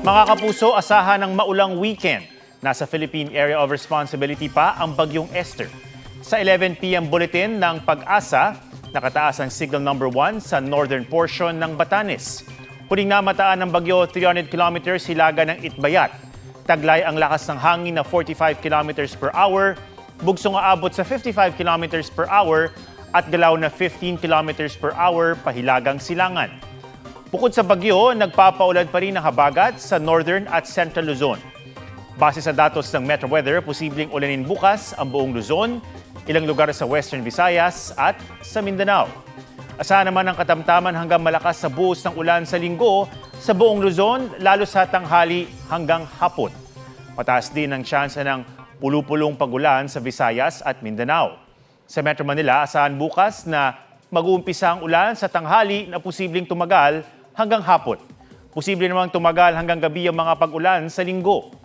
Mga kapuso, asahan ng maulang weekend. Nasa Philippine Area of Responsibility pa ang bagyong Esther. Sa 11 p.m. bulletin ng Pag-asa, nakataas ang signal number 1 sa northern portion ng Batanes. Huling namataan ng bagyo 300 kilometers hilaga ng Itbayat. Taglay ang lakas ng hangin na 45 kilometers per hour, bugsong aabot sa 55 kilometers per hour at galaw na 15 kilometers per hour pahilagang Silangan. Bukod sa bagyo, nagpapaulan pa rin ang habagat sa Northern at Central Luzon. Base sa datos ng Metro Weather, posibleng ulanin bukas ang buong Luzon, ilang lugar sa Western Visayas at sa Mindanao. Asahan naman ang katamtaman hanggang malakas sa buhos ng ulan sa linggo sa buong Luzon, lalo sa tanghali hanggang hapon. Mataas din ang tsansa ng pulupulong pagulan sa Visayas at Mindanao. Sa Metro Manila, asahan bukas na mag-uumpisa ang ulan sa tanghali na posibleng tumagal hanggang hapon. Posible namang tumagal hanggang gabi ang mga pag-ulan sa linggo.